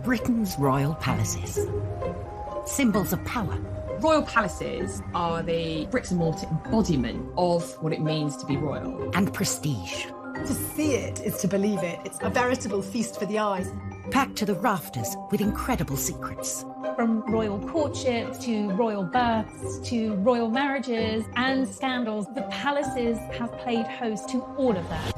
Britain's royal palaces. Symbols of power. Royal palaces are the bricks and mortar embodiment of what it means to be royal. And prestige. To see it is to believe it. It's a veritable feast for the eyes. Packed to the rafters with incredible secrets. From royal courtships to royal births to royal marriages and scandals, the palaces have played host to all of that.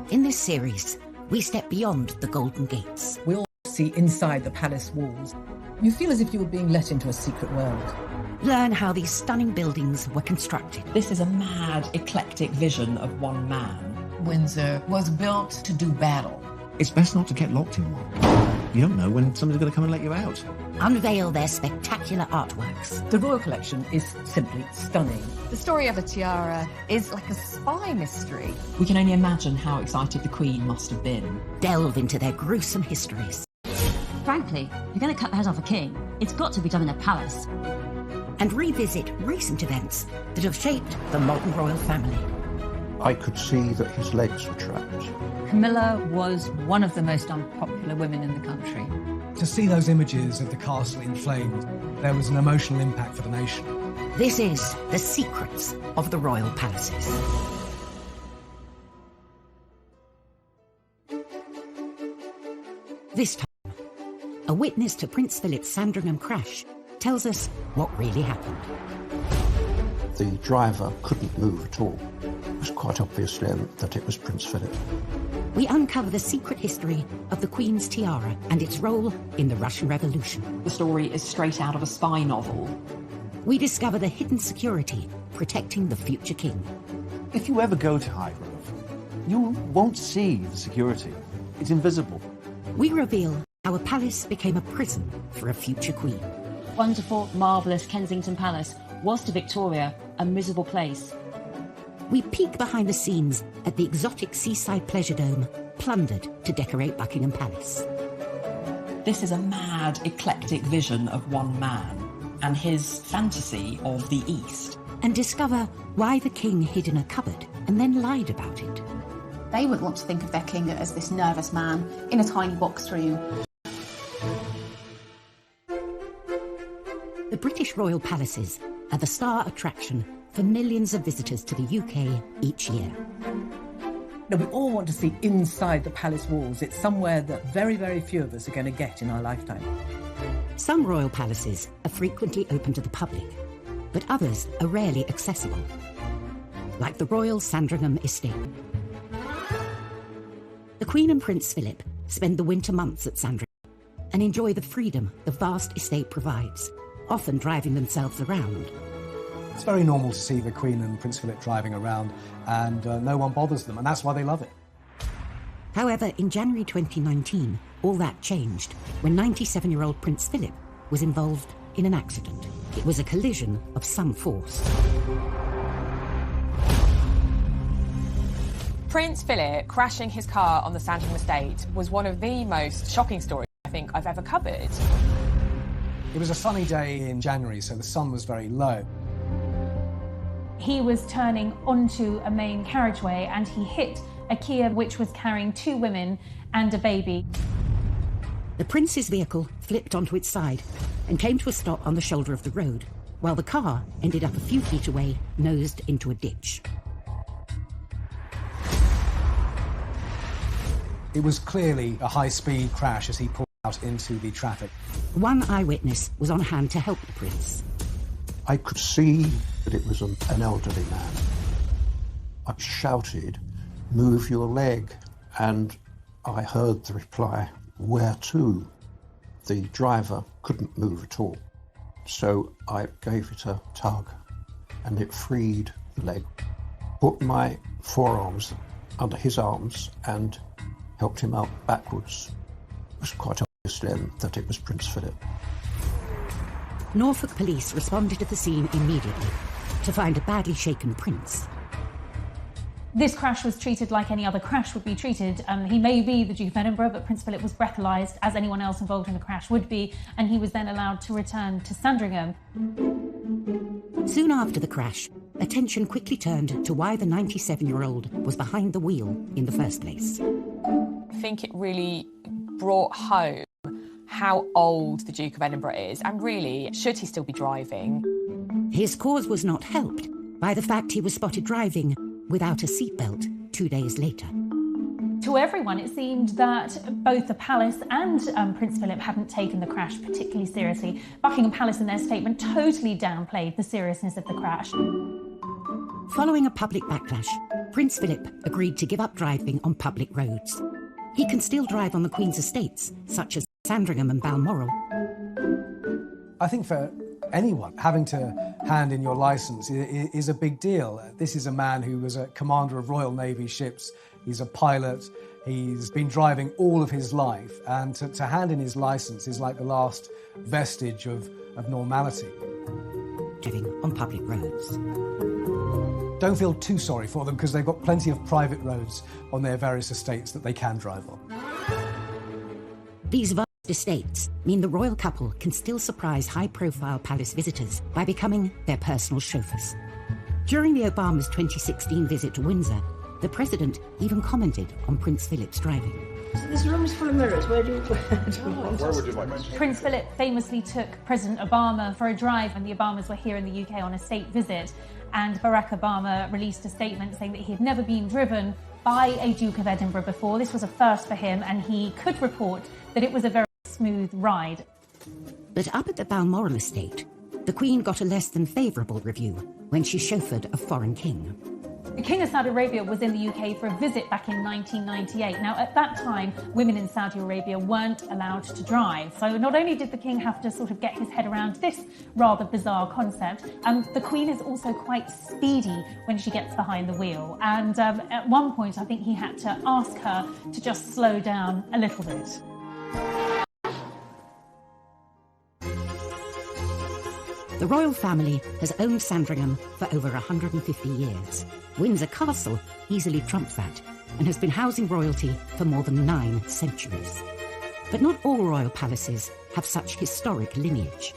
In this series, we step beyond the Golden Gates. We all see inside the palace walls. You feel as if you were being let into a secret world. Learn how these stunning buildings were constructed. This is a mad, eclectic vision of one man. Windsor was built to do battle. It's best not to get locked in one. You don't know when somebody's going to come and let you out. Unveil their spectacular artworks. The royal collection is simply stunning. The story of the tiara is like a spy mystery. We can only imagine how excited the Queen must have been. Delve into their gruesome histories. Frankly, if you're going to cut the head off a king, it's got to be done in a palace. And revisit recent events that have shaped the modern royal family. I could see that his legs were trapped. Camilla was one of the most unpopular women in the country. To see those images of the castle in flames, there was an emotional impact for the nation. This is The Secrets of the Royal Palaces. This time, a witness to Prince Philip's Sandringham crash tells us what really happened. The driver couldn't move at all. It was quite obvious then that it was Prince Philip. We uncover the secret history of the Queen's tiara and its role in the Russian Revolution. The story is straight out of a spy novel. We discover the hidden security protecting the future king. If you ever go to Highgrove, you won't see the security. It's invisible. We reveal how a palace became a prison for a future queen. Wonderful, marvellous Kensington Palace was to Victoria a miserable place. We peek behind the scenes at the exotic seaside pleasure dome, plundered to decorate Buckingham Palace. This is a mad, eclectic vision of one man and his fantasy of the East. And discover why the king hid in a cupboard and then lied about it. They would want to think of their king as this nervous man in a tiny box room. The British royal palaces are the star attraction for millions of visitors to the UK each year. Now, we all want to see inside the palace walls. It's somewhere that very, very few of us are going to get in our lifetime. Some royal palaces are frequently open to the public, but others are rarely accessible, like the Royal Sandringham Estate. The Queen and Prince Philip spend the winter months at Sandringham and enjoy the freedom the vast estate provides, often driving themselves around. It's very normal to see the Queen and Prince Philip driving around, and no one bothers them, and that's why they love it. However, in January 2019, all that changed when 97-year-old Prince Philip was involved in an accident. It was a collision of some force. Prince Philip crashing his car on the Sandringham estate was one of the most shocking stories I think I've ever covered. It was a sunny day in January, so the sun was very low. He was turning onto a main carriageway and he hit a Kia which was carrying two women and a baby. The Prince's vehicle flipped onto its side and came to a stop on the shoulder of the road, while the car ended up a few feet away, nosed into a ditch. It was clearly a high-speed crash as he pulled out into the traffic. One eyewitness was on hand to help the Prince. I could see that it was an elderly man. I shouted, "Move your leg," and I heard the reply, "Where to?" The driver couldn't move at all, so I gave it a tug and it freed the leg. Put my forearms under his arms and helped him out backwards. It was quite obvious then that it was Prince Philip. Norfolk police responded to the scene immediately to find a badly shaken Prince. This crash was treated like any other crash would be treated. He may be the Duke of Edinburgh, but Prince Philip was breathalyzed, as anyone else involved in the crash would be, and he was then allowed to return to Sandringham. Soon after the crash, attention quickly turned to why the 97-year-old was behind the wheel in the first place. I think it really brought home how old the Duke of Edinburgh is, and really, should he still be driving? His cause was not helped by the fact he was spotted driving without a seatbelt 2 days later. To everyone, it seemed that both the palace and Prince Philip hadn't taken the crash particularly seriously. Buckingham Palace, in their statement, totally downplayed the seriousness of the crash. Following a public backlash, Prince Philip agreed to give up driving on public roads. He can still drive on the Queen's estates, such as Sandringham and Balmoral. I think for anyone, having to hand in your licence is a big deal. This is a man who was a commander of Royal Navy ships. He's a pilot. He's been driving all of his life. And to hand in his licence is like the last vestige of normality. Driving on public roads. Don't feel too sorry for them because they've got plenty of private roads on their various estates that they can drive on. These vast estates mean the royal couple can still surprise high-profile palace visitors by becoming their personal chauffeurs. During the Obamas' 2016 visit to Windsor, the president even commented on Prince Philip's driving. So this room is full of mirrors. Where would you like to see? Prince Philip famously took President Obama for a drive when the Obamas were here in the UK on a state visit, and Barack Obama released a statement saying that he had never been driven by a Duke of Edinburgh before. This was a first for him, and he could report that it was a very smooth ride. But up at the Balmoral estate, the Queen got a less than favourable review when she chauffeured a foreign king. The King of Saudi Arabia was in the UK for a visit back in 1998. Now, at that time, women in Saudi Arabia weren't allowed to drive. So not only did the King have to sort of get his head around this rather bizarre concept, the Queen is also quite speedy when she gets behind the wheel. And at one point, I think he had to ask her to just slow down a little bit. The royal family has owned Sandringham for over 150 years. Windsor Castle easily trumps that and has been housing royalty for more than 9 centuries. But not all royal palaces have such historic lineage.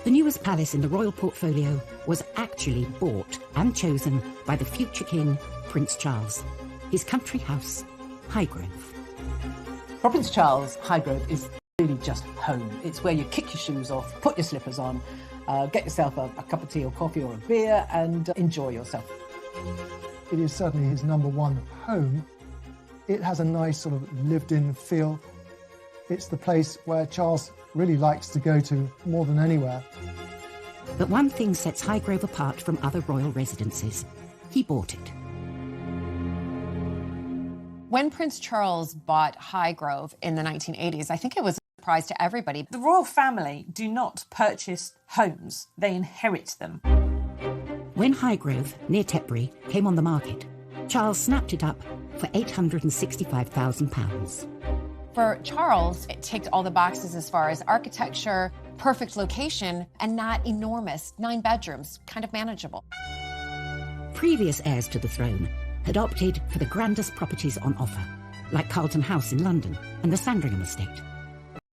The newest palace in the royal portfolio was actually bought and chosen by the future king, Prince Charles. His country house, Highgrove. For Prince Charles, Highgrove is really just home. It's where you kick your shoes off, put your slippers on, get yourself a cup of tea or coffee or a beer and enjoy yourself. It is certainly his #1 home. It has a nice sort of lived-in feel. It's the place where Charles really likes to go to more than anywhere. But one thing sets Highgrove apart from other royal residences. He bought it. When Prince Charles bought Highgrove in the 1980s, I think it was a surprise to everybody. The royal family do not purchase homes, they inherit them. When Highgrove, near Tetbury, came on the market, Charles snapped it up for £865,000. For Charles, it ticked all the boxes as far as architecture, perfect location, and not enormous. 9 bedrooms, kind of manageable. Previous heirs to the throne had opted for the grandest properties on offer, like Carlton House in London and the Sandringham estate.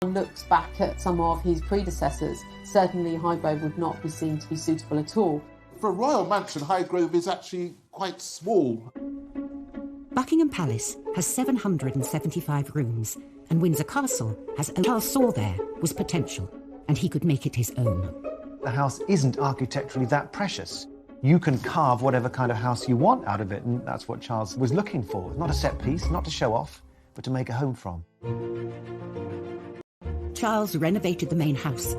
Looks back at some of his predecessors, certainly Highgrove would not be seen to be suitable at all. For a royal mansion, Highgrove is actually quite small. Buckingham Palace has 775 rooms, and Windsor Castle has Charles saw there was potential, and he could make it his own. The house isn't architecturally that precious. You can carve whatever kind of house you want out of it, and that's what Charles was looking for. Not a set piece, not to show off, but to make a home from. Charles renovated the main house,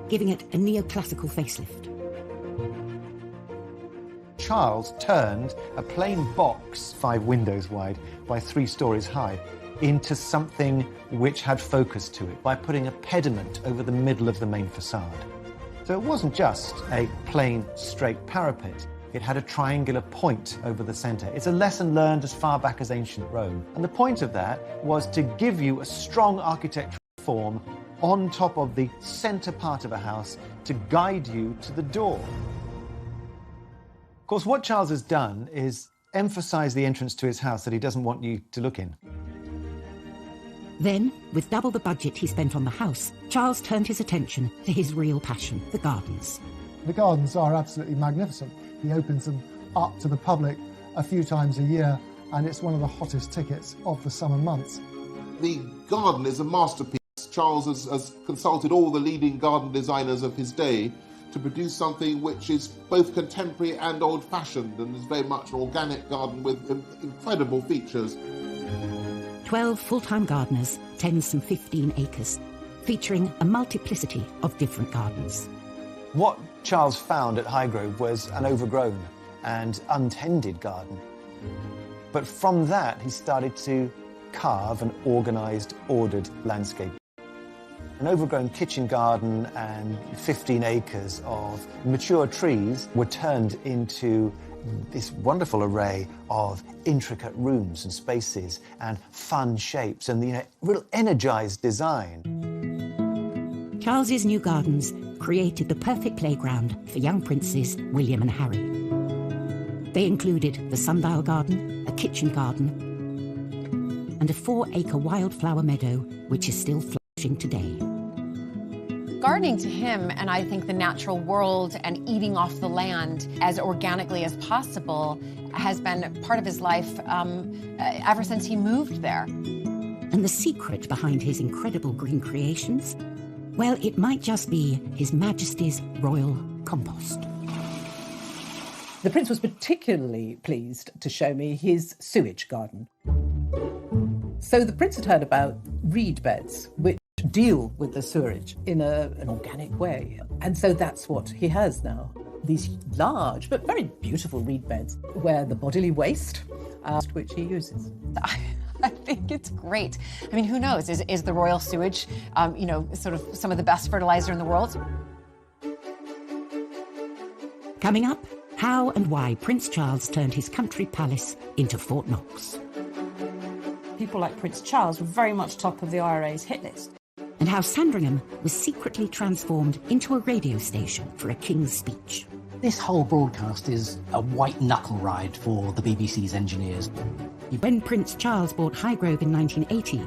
giving it a neoclassical facelift. Charles turned a plain box 5 windows wide by 3 stories high into something which had focus to it by putting a pediment over the middle of the main facade. So it wasn't just a plain, straight parapet. It had a triangular point over the centre. It's a lesson learned as far back as ancient Rome. And the point of that was to give you a strong architectural form on top of the centre part of a house to guide you to the door. Of course, what Charles has done is emphasise the entrance to his house that he doesn't want you to look in. Then, with double the budget he spent on the house, Charles turned his attention to his real passion, the gardens. The gardens are absolutely magnificent. He opens them up to the public a few times a year, and it's one of the hottest tickets of the summer months. The garden is a masterpiece. Charles has consulted all the leading garden designers of his day to produce something which is both contemporary and old-fashioned, and is very much an organic garden with incredible features. 12 full-time gardeners tend some 15 acres, featuring a multiplicity of different gardens. What Charles found at Highgrove was an overgrown and untended garden. But from that, he started to carve an organised, ordered landscape. An overgrown kitchen garden and 15 acres of mature trees were turned into this wonderful array of intricate rooms and spaces and fun shapes and, real energised design. Charles's new gardens created the perfect playground for young princes William and Harry. They included the sundial garden, a kitchen garden, and a 4-acre wildflower meadow, which is still flourishing today. Gardening to him, and I think the natural world and eating off the land as organically as possible, has been part of his life ever since he moved there. And the secret behind his incredible green creations? Well, it might just be His Majesty's royal compost. The Prince was particularly pleased to show me his sewage garden. So the Prince had heard about reed beds, which deal with the sewerage in an organic way. And so that's what he has now. These large but very beautiful reed beds where the bodily waste, which he uses. I think it's great. I mean, who knows? Is the royal sewage, sort of some of the best fertilizer in the world? Coming up, how and why Prince Charles turned his country palace into Fort Knox. People like Prince Charles were very much top of the IRA's hit list. And how Sandringham was secretly transformed into a radio station for a king's speech. This whole broadcast is a white-knuckle ride for the BBC's engineers. When Prince Charles bought Highgrove in 1980,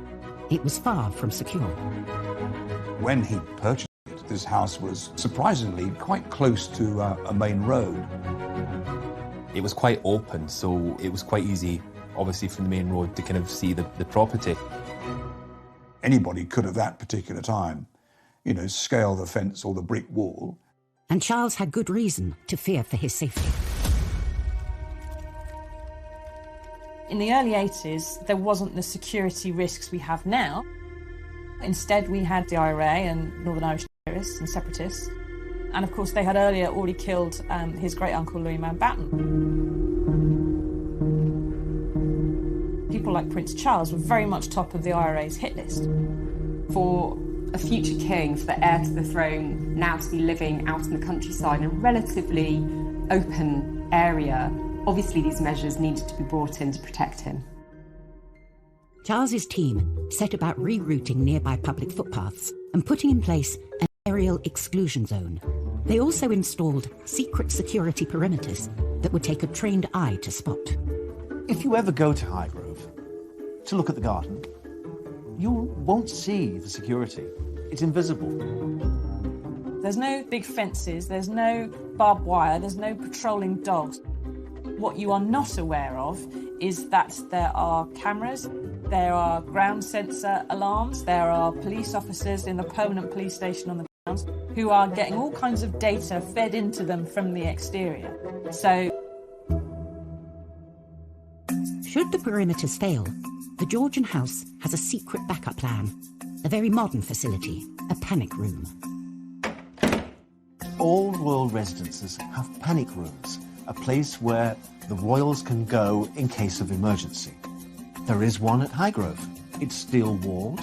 it was far from secure. When he purchased it, this house was surprisingly quite close to a main road. It was quite open, so it was quite easy, obviously, from the main road to kind of see the property. Anybody could at that particular time, scale the fence or the brick wall. And Charles had good reason to fear for his safety. In the early 80s, there wasn't the security risks we have now. Instead, we had the IRA and Northern Irish terrorists and separatists. And of course, they had earlier already killed his great-uncle Louis Mountbatten. People like Prince Charles were very much top of the IRA's hit list. For a future king, for the heir to the throne, now to be living out in the countryside in a relatively open area, obviously these measures needed to be brought in to protect him. Charles's team set about rerouting nearby public footpaths and putting in place an aerial exclusion zone. They also installed secret security perimeters that would take a trained eye to spot. If you ever go to Highgrove to look at the garden, you won't see the security. It's invisible. There's no big fences, there's no barbed wire, there's no patrolling dogs. What you are not aware of is that there are cameras, there are ground sensor alarms, there are police officers in the permanent police station on the grounds who are getting all kinds of data fed into them from the exterior. So, should the perimeters fail, the Georgian house has a secret backup plan, a very modern facility, a panic room. All royal residences have panic rooms, a place where the royals can go in case of emergency. There is one at Highgrove. It's steel walled,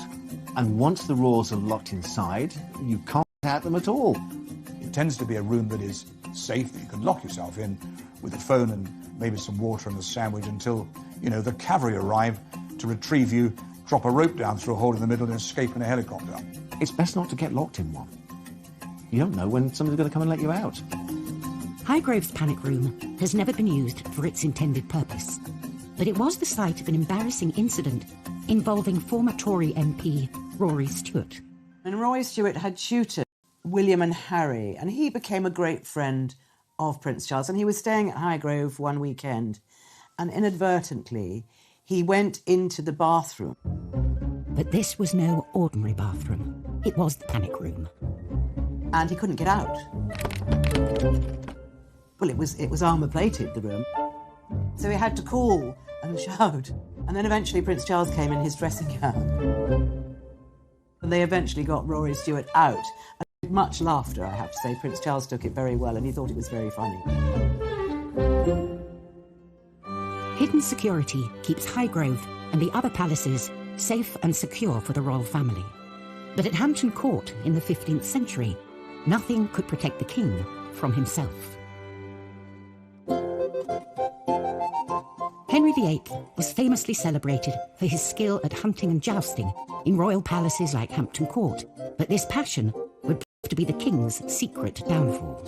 and once the royals are locked inside, you can't get at them at all. It tends to be a room that is safe, that you can lock yourself in with a phone and maybe some water and a sandwich until, the cavalry arrive to retrieve you, drop a rope down through a hole in the middle and escape in a helicopter. It's best not to get locked in one. You don't know when somebody's going to come and let you out. Highgrove's panic room has never been used for its intended purpose, but it was the site of an embarrassing incident involving former Tory MP Rory Stewart. And Rory Stewart had tutored William and Harry, and he became a great friend of Prince Charles, and he was staying at Highgrove one weekend, and inadvertently he went into the bathroom But this was no ordinary bathroom. It was the panic room. And he couldn't get out. Well, it was armour-plated, the room. So he had to call and shout. And then eventually Prince Charles came in his dressing gown. And they eventually got Rory Stewart out. And much laughter, I have to say. Prince Charles took it very well and he thought it was very funny. Hidden security keeps Highgrove and the other palaces safe and secure for the royal family. But at Hampton Court in the 15th century, nothing could protect the king from himself. Henry VIII was famously celebrated for his skill at hunting and jousting in royal palaces like Hampton Court, but this passion would prove to be the king's secret downfall.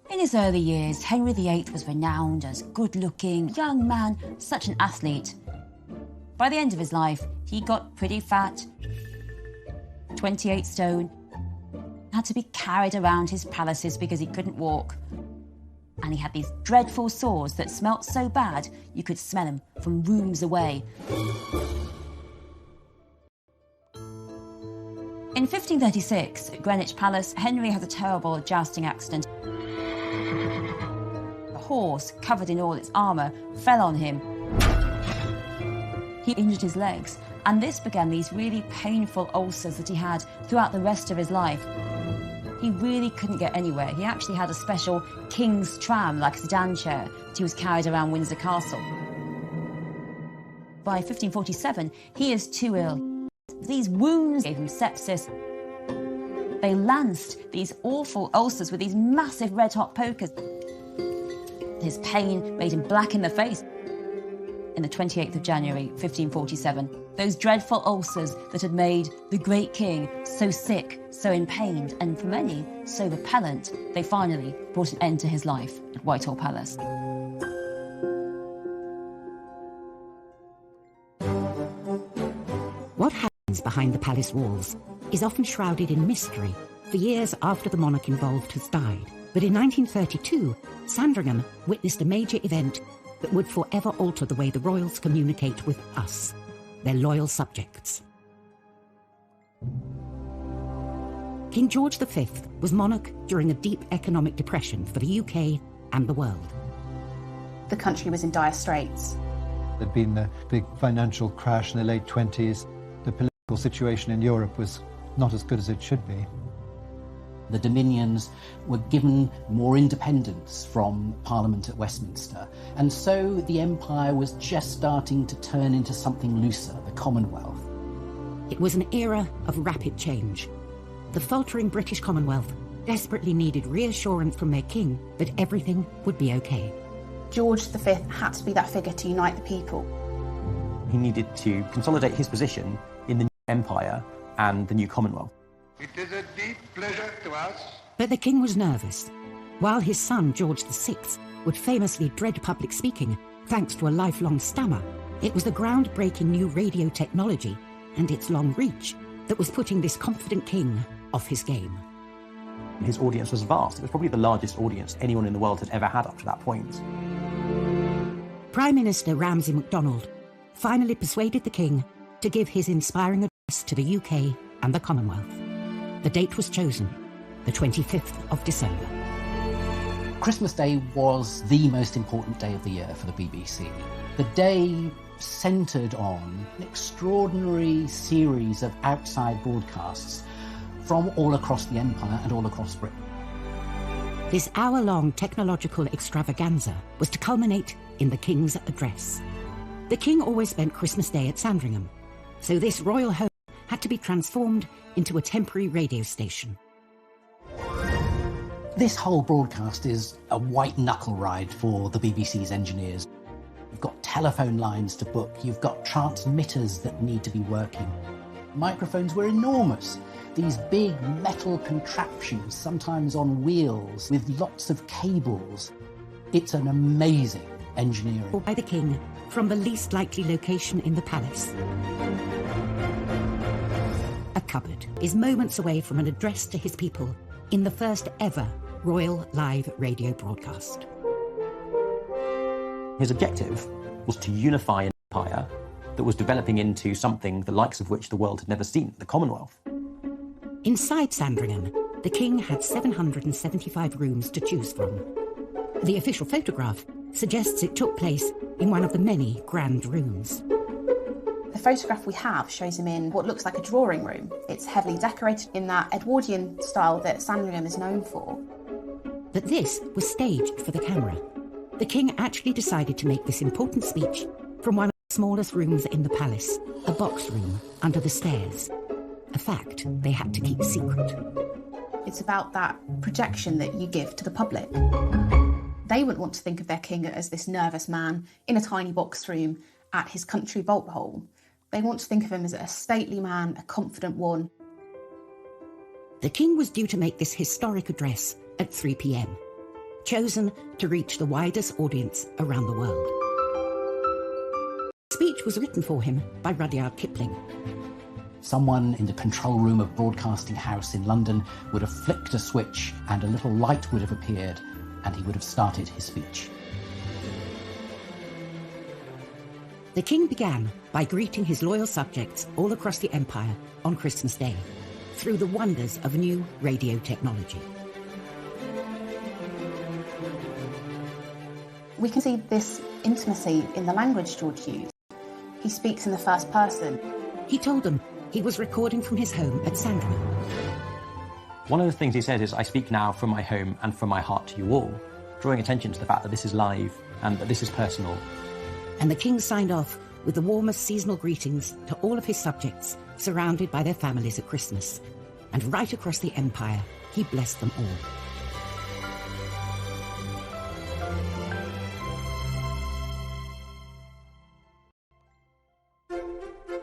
In his early years, Henry VIII was renowned as good-looking, young man, such an athlete. By the end of his life, he got pretty fat, 28 stone, had to be carried around his palaces because he couldn't walk. And he had these dreadful sores that smelt so bad you could smell them from rooms away. In 1536, at Greenwich Palace, Henry had a terrible jousting accident. A horse, covered in all its armour, fell on him. He injured his legs, and this began these really painful ulcers that he had throughout the rest of his life. He really couldn't get anywhere. He actually had a special king's tram, like a sedan chair, that he was carried around Windsor Castle. By 1547, he is too ill. These wounds gave him sepsis. They lanced these awful ulcers with these massive red-hot pokers. His pain made him black in the face. In the 28th of January, 1547, those dreadful ulcers that had made the great king so sick, so in pain, and for many, so repellent, they finally brought an end to his life at Whitehall Palace. What happens behind the palace walls is often shrouded in mystery for years after the monarch involved has died. But in 1932, Sandringham witnessed a major event that would forever alter the way the royals communicate with us, their loyal subjects. King George V was monarch during a deep economic depression for the UK and the world. The country was in dire straits. There'd been a big financial crash in the late 20s. The political situation in Europe was not as good as it should be. The Dominions were given more independence from Parliament at Westminster, and so the empire was just starting to turn into something looser, the Commonwealth. It was an era of rapid change. The faltering British Commonwealth desperately needed reassurance from their king that everything would be okay. George V had to be that figure to unite the people. He needed to consolidate his position in the new empire and the new Commonwealth. It is a deep pleasure to us. But the king was nervous. While his son, George VI, would famously dread public speaking thanks to a lifelong stammer, it was the groundbreaking new radio technology and its long reach that was putting this confident king off his game. His audience was vast. It was probably the largest audience anyone in the world had ever had up to that point. Prime Minister Ramsay MacDonald finally persuaded the king to give his inspiring address to the UK and the Commonwealth. The date was chosen, the 25th of December. Christmas Day was the most important day of the year for the BBC. The day centred on an extraordinary series of outside broadcasts from all across the empire and all across Britain. This hour-long technological extravaganza was to culminate in the King's address. The King always spent Christmas Day at Sandringham, so this royal home had to be transformed into a temporary radio station. This whole broadcast is a white-knuckle ride for the BBC's engineers. You've got telephone lines to book, you've got transmitters that need to be working. Microphones were enormous. These big metal contraptions, sometimes on wheels, with lots of cables. It's an amazing engineering. By the King from the least likely location in the palace. A cupboard is moments away from an address to his people in the first ever royal live radio broadcast. His objective was to unify an empire that was developing into something the likes of which the world had never seen, the Commonwealth. Inside Sandringham, the king had 775 rooms to choose from. The official photograph suggests it took place in one of the many grand rooms. The photograph we have shows him in what looks like a drawing room. It's heavily decorated in that Edwardian style that Sandringham is known for. But this was staged for the camera. The king actually decided to make this important speech from one of the smallest rooms in the palace, a box room under the stairs. A fact they had to keep secret. It's about that projection that you give to the public. They wouldn't want to think of their king as this nervous man in a tiny box room at his country bolt hole. They want to think of him as a stately man, a confident one. The king was due to make this historic address at 3 p.m, chosen to reach the widest audience around the world. The speech was written for him by Rudyard Kipling. Someone in the control room of Broadcasting House in London would have flicked a switch and a little light would have appeared and he would have started his speech. The king began by greeting his loyal subjects all across the empire on Christmas Day through the wonders of new radio technology. We can see this intimacy in the language George used. He speaks in the first person. He told them he was recording from his home at Sandringham. One of the things he said is, I speak now from my home and from my heart to you all, drawing attention to the fact that this is live and that this is personal. And the king signed off with the warmest seasonal greetings to all of his subjects, surrounded by their families at Christmas. And right across the empire, he blessed them all.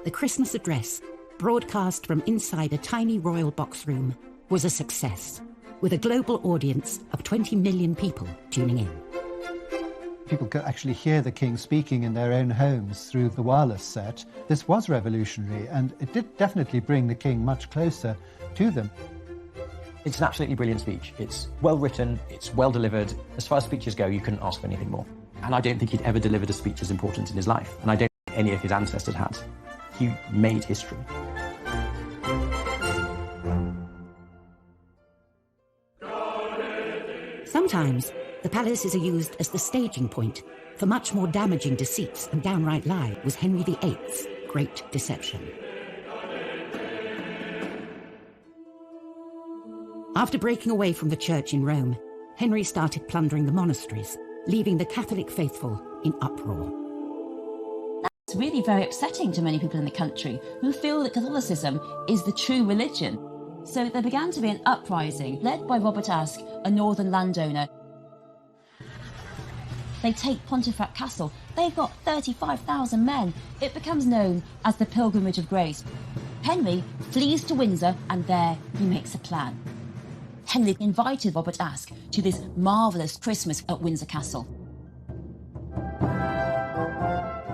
The Christmas address, broadcast from inside a tiny royal box room, was a success, with a global audience of 20 million people tuning in. People could actually hear the king speaking in their own homes through the wireless set. This was revolutionary, and it did definitely bring the king much closer to them. It's an absolutely brilliant speech. It's well written, it's well delivered. As far as speeches go, you couldn't ask for anything more. And I don't think he'd ever delivered a speech as important in his life, and I don't think any of his ancestors had. He made history. Sometimes, the palaces are used as the staging point for much more damaging deceits and downright lies. Was Henry VIII's great deception. After breaking away from the church in Rome, Henry started plundering the monasteries, leaving the Catholic faithful in uproar. That's really very upsetting to many people in the country who feel that Catholicism is the true religion. So there began to be an uprising led by Robert Aske, a northern landowner. They take Pontefract Castle. They've got 35,000 men. It becomes known as the Pilgrimage of Grace. Henry flees to Windsor, and there he makes a plan. Henry invited Robert Aske to this marvellous Christmas at Windsor Castle.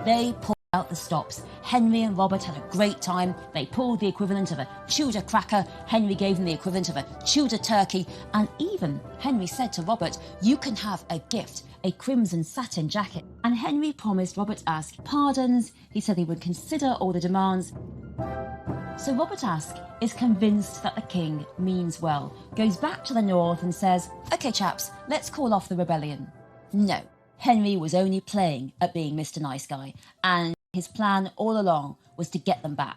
They pulled out the stops. Henry and Robert had a great time. They pulled the equivalent of a Tudor cracker. Henry gave them the equivalent of a Tudor turkey. And even Henry said to Robert, you can have a gift, a crimson satin jacket. And Henry promised Robert Aske pardons. He said he would consider all the demands. So Robert Aske is convinced that the king means well, goes back to the north and says, OK, chaps, let's call off the rebellion. No, Henry was only playing at being Mr. Nice Guy, and his plan all along was to get them back.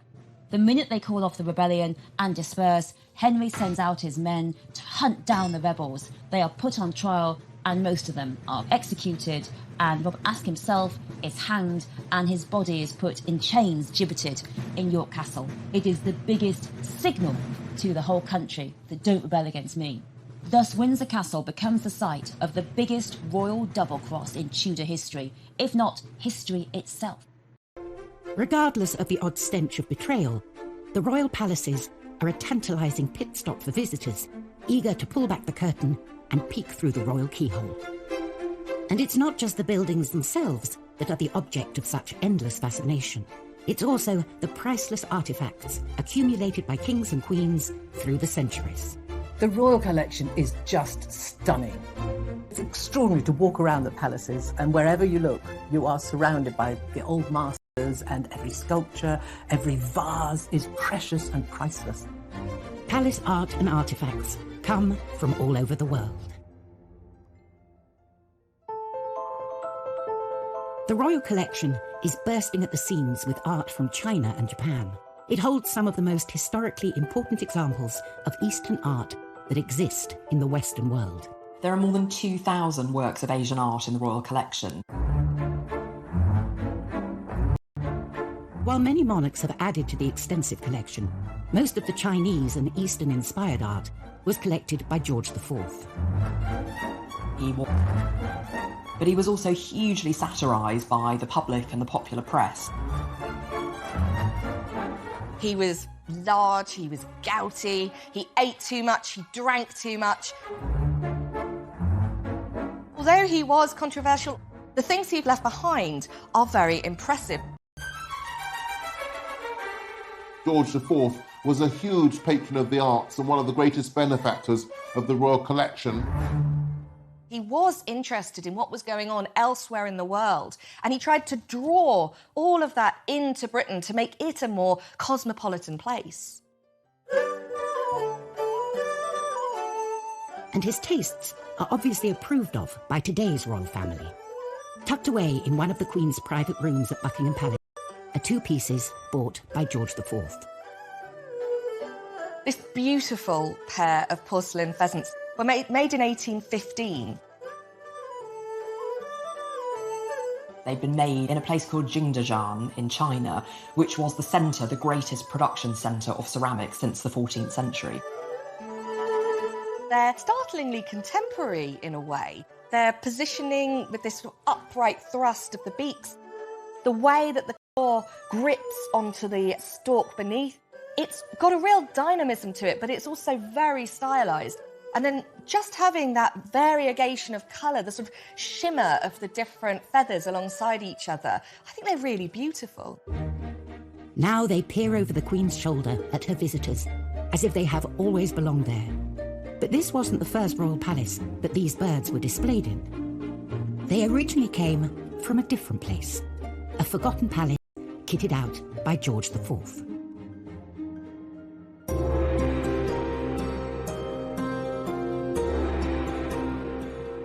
The minute they call off the rebellion and disperse, Henry sends out his men to hunt down the rebels. They are put on trial, and most of them are executed, and Robert Aske himself is hanged, and his body is put in chains, gibbeted in York Castle. It is the biggest signal to the whole country that don't rebel against me. Thus, Windsor Castle becomes the site of the biggest royal double-cross in Tudor history, if not history itself. Regardless of the odd stench of betrayal, the royal palaces are a tantalising pit stop for visitors, eager to pull back the curtain and peek through the royal keyhole. And it's not just the buildings themselves that are the object of such endless fascination. It's also the priceless artefacts accumulated by kings and queens through the centuries. The royal collection is just stunning. It's extraordinary to walk around the palaces, and wherever you look, you are surrounded by the old masters, and every sculpture, every vase is precious and priceless. Palace art and artefacts come from all over the world. The royal collection is bursting at the seams with art from China and Japan. It holds some of the most historically important examples of Eastern art that exist in the Western world. There are more than 2,000 works of Asian art in the royal collection. While many monarchs have added to the extensive collection, most of the Chinese and Eastern-inspired art was collected by George IV. But he was also hugely satirised by the public and the popular press. He was large, he was gouty, he ate too much, he drank too much. Although he was controversial, the things he left behind are very impressive. George IV was a huge patron of the arts and one of the greatest benefactors of the royal collection. He was interested in what was going on elsewhere in the world, and he tried to draw all of that into Britain to make it a more cosmopolitan place. And his tastes are obviously approved of by today's royal family. Tucked away in one of the Queen's private rooms at Buckingham Palace are two pieces bought by George IV. This beautiful pair of porcelain pheasants were made in 1815. They'd been made in a place called Jingdezhan in China, which was the centre, the greatest production centre of ceramics since the 14th century. They're startlingly contemporary in a way. Their positioning with this sort of upright thrust of the beaks, the way that the claw grips onto the stalk beneath, it's got a real dynamism to it, but it's also very stylised. And then just having that variegation of colour, the sort of shimmer of the different feathers alongside each other, I think they're really beautiful. Now they peer over the Queen's shoulder at her visitors, as if they have always belonged there. But this wasn't the first royal palace that these birds were displayed in. They originally came from a different place, a forgotten palace kitted out by George IV.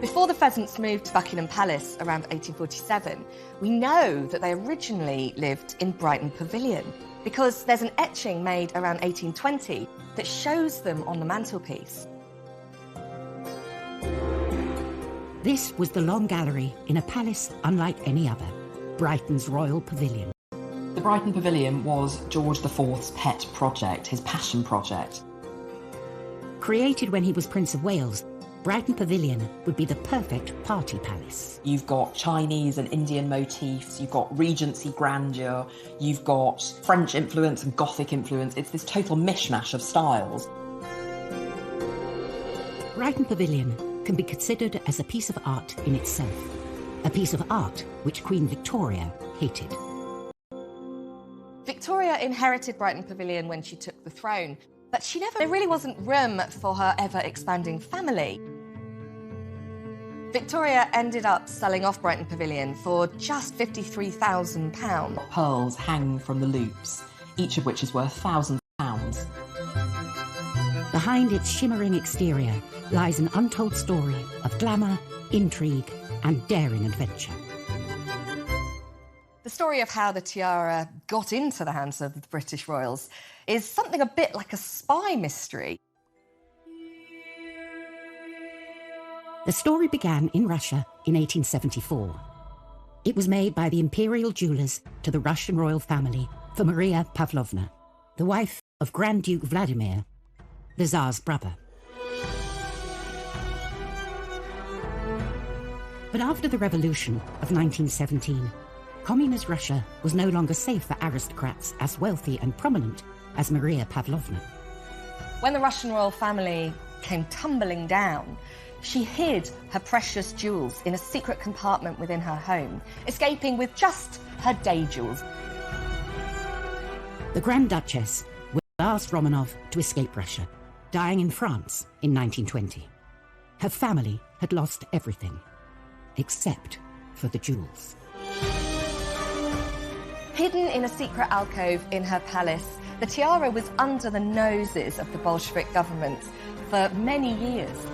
Before the pheasants moved to Buckingham Palace around 1847, we know that they originally lived in Brighton Pavilion because there's an etching made around 1820 that shows them on the mantelpiece. This was the Long Gallery in a palace unlike any other, Brighton's Royal Pavilion. The Brighton Pavilion was George IV's pet project, his passion project. Created when he was Prince of Wales, Brighton Pavilion would be the perfect party palace. You've got Chinese and Indian motifs, you've got Regency grandeur, you've got French influence and Gothic influence. It's this total mishmash of styles. Brighton Pavilion can be considered as a piece of art in itself, a piece of art which Queen Victoria hated. Victoria inherited Brighton Pavilion when she took the throne, but there really wasn't room for her ever-expanding family. Victoria ended up selling off Brighton Pavilion for just £53,000. Pearls hang from the loops, each of which is worth thousands of pounds. Behind its shimmering exterior lies an untold story of glamour, intrigue, and daring adventure. The story of how the tiara got into the hands of the British royals is something a bit like a spy mystery. The story began in Russia in 1874. It was made by the imperial jewellers to the Russian royal family for Maria Pavlovna, the wife of Grand Duke Vladimir, the Tsar's brother. But after the revolution of 1917, communist Russia was no longer safe for aristocrats as wealthy and prominent as Maria Pavlovna. When the Russian royal family came tumbling down, she hid her precious jewels in a secret compartment within her home, escaping with just her day jewels. The Grand Duchess was the last Romanov to escape Russia, dying in France in 1920. Her family had lost everything, except for the jewels. Hidden in a secret alcove in her palace, the tiara was under the noses of the Bolshevik government for many years.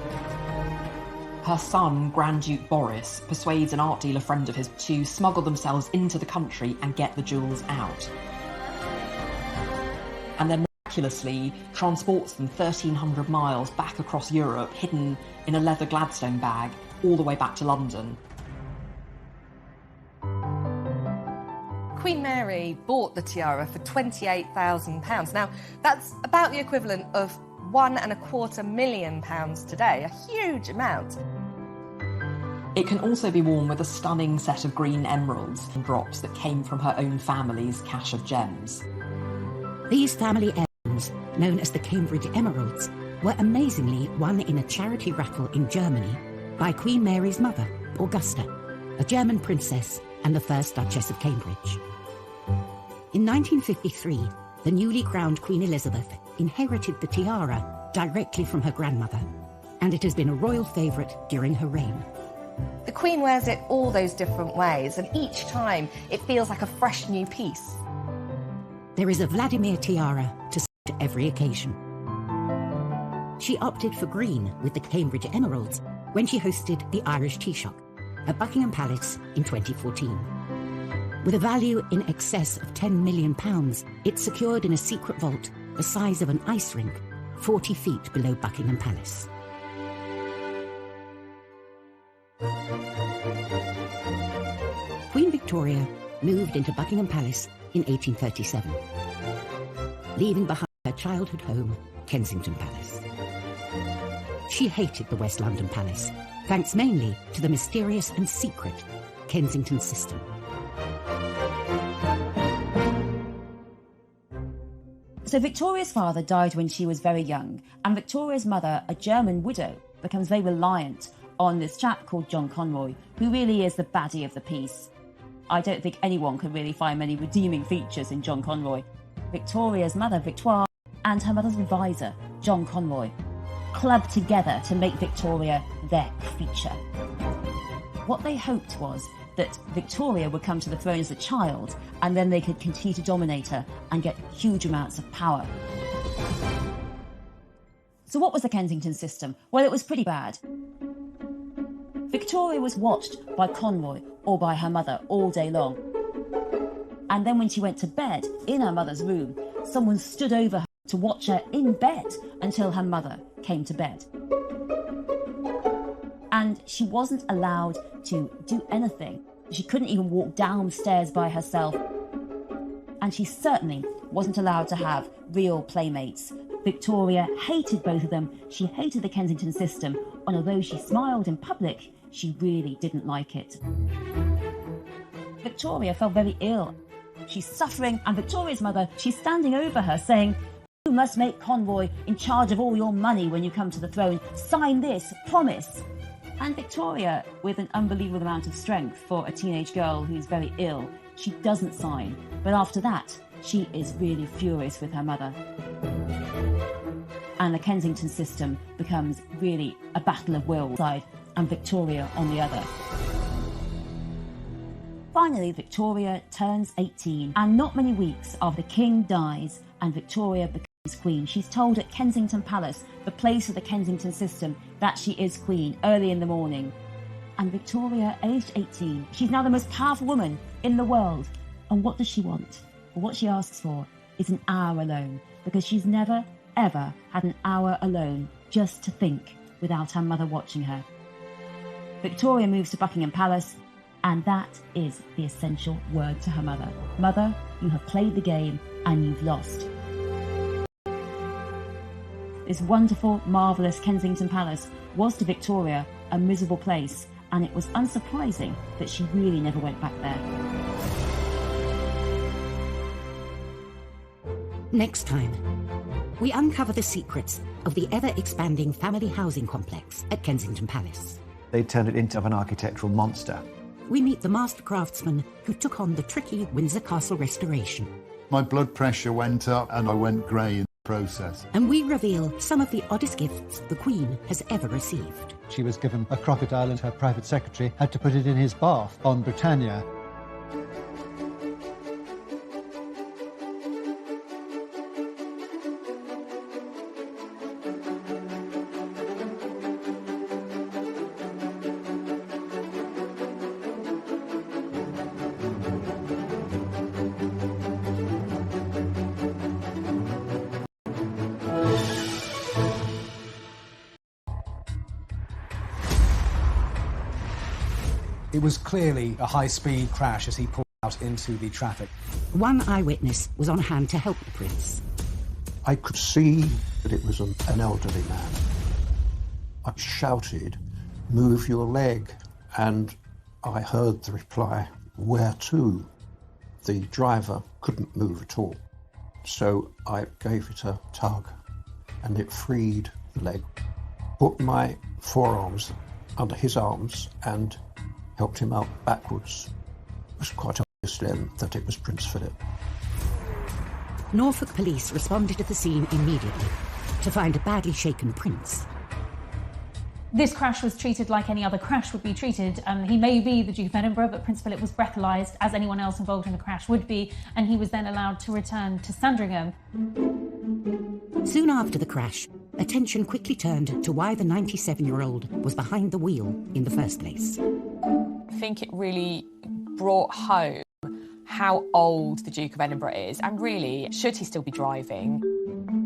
Her son, Grand Duke Boris, persuades an art dealer friend of his to smuggle themselves into the country and get the jewels out. And then miraculously transports them 1,300 miles back across Europe, hidden in a leather Gladstone bag, all the way back to London. Queen Mary bought the tiara for £28,000. Now, that's about the equivalent of £1.25 million today, a huge amount. It can also be worn with a stunning set of green emeralds and drops that came from her own family's cache of gems. These family heirlooms, known as the Cambridge Emeralds, were amazingly won in a charity raffle in Germany by Queen Mary's mother, Augusta, a German princess and the first Duchess of Cambridge. In 1953, the newly crowned Queen Elizabeth inherited the tiara directly from her grandmother, and it has been a royal favourite during her reign. The Queen wears it all those different ways, and each time it feels like a fresh new piece. There is a Vladimir tiara to suit every occasion. She opted for green with the Cambridge Emeralds when she hosted the Irish Tea Shop at Buckingham Palace in 2014. With a value in excess of £10 million, it's secured in a secret vault the size of an ice rink, 40 feet below Buckingham Palace. Queen Victoria moved into Buckingham Palace in 1837, leaving behind her childhood home, Kensington Palace. She hated the West London Palace, thanks mainly to the mysterious and secret Kensington system. So Victoria's father died when she was very young, and Victoria's mother, a German widow, becomes very reliant on this chap called John Conroy, who really is the baddie of the piece. I don't think anyone can really find many redeeming features in John Conroy. Victoria's mother, Victoire, and her mother's advisor, John Conroy, clubbed together to make Victoria their feature. What they hoped was that Victoria would come to the throne as a child, and then they could continue to dominate her and get huge amounts of power. So what was the Kensington system? Well, it was pretty bad. Victoria was watched by Conroy or by her mother all day long. And then when she went to bed in her mother's room, someone stood over her to watch her in bed until her mother came to bed. And she wasn't allowed to do anything. She couldn't even walk downstairs by herself. And she certainly wasn't allowed to have real playmates. Victoria hated both of them. She hated the Kensington system, and although she smiled in public, she really didn't like it. Victoria fell very ill. She's suffering, and Victoria's mother, she's standing over her saying, "You must make Conroy in charge of all your money when you come to the throne. Sign this, promise." And Victoria, with an unbelievable amount of strength for a teenage girl who's very ill, she doesn't sign. But after that, she is really furious with her mother. And the Kensington system becomes really a battle of wills side and Victoria on the other. Finally, Victoria turns 18, and not many weeks after the king dies and Victoria becomes queen, she's told at Kensington Palace, the place of the Kensington system, that she is queen early in the morning. And Victoria, aged 18, she's now the most powerful woman in the world. And what does she want? Well, what she asks for is an hour alone, because she's never, ever had an hour alone just to think without her mother watching her. Victoria moves to Buckingham Palace, and that is the essential word to her mother. Mother, you have played the game and you've lost. This wonderful, marvellous Kensington Palace was to Victoria a miserable place, and it was unsurprising that she really never went back there. Next time, we uncover the secrets of the ever-expanding family housing complex at Kensington Palace. They turned it into an architectural monster. We meet the master craftsman who took on the tricky Windsor Castle restoration. My blood pressure went up and I went grey. process. And we reveal some of the oddest gifts the Queen has ever received. She was given a crocodile and her private secretary had to put it in his bath on Britannia. It was clearly a high-speed crash as he pulled out into the traffic. One eyewitness was on hand to help the Prince. I could see that it was an elderly man. I shouted, "Move your leg," and I heard the reply, "Where to?" The driver couldn't move at all, so I gave it a tug and it freed the leg. Put my forearms under his arms and helped him out backwards. It was quite obvious then that it was Prince Philip. Norfolk police responded to the scene immediately to find a badly shaken Prince. This crash was treated like any other crash would be treated. He may be the Duke of Edinburgh, but Prince Philip was breathalyzed, as anyone else involved in the crash would be, and he was then allowed to return to Sandringham. Soon after the crash, attention quickly turned to why the 97-year-old was behind the wheel in the first place. I think it really brought home how old the Duke of Edinburgh is, and really, should he still be driving?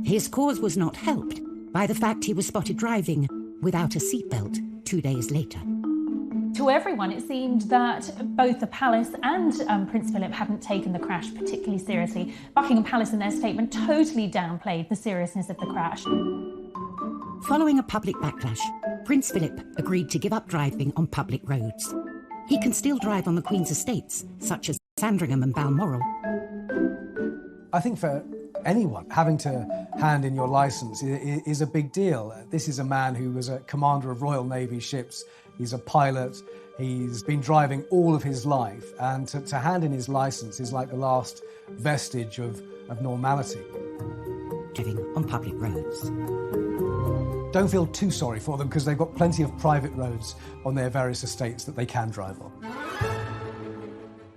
His cause was not helped by the fact he was spotted driving without a seatbelt 2 days later. To everyone, it seemed that both the palace and Prince Philip hadn't taken the crash particularly seriously. Buckingham Palace, in their statement, totally downplayed the seriousness of the crash. Following a public backlash, Prince Philip agreed to give up driving on public roads. He can still drive on the Queen's estates, such as Sandringham and Balmoral. I think for anyone, having to hand in your licence is a big deal. This is a man who was a commander of Royal Navy ships. He's a pilot. He's been driving all of his life. And to hand in his licence is like the last vestige of normality. Driving on public roads. Don't feel too sorry for them because they've got plenty of private roads on their various estates that they can drive on.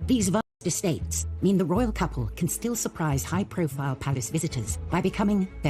These vast estates mean the royal couple can still surprise high-profile palace visitors by becoming their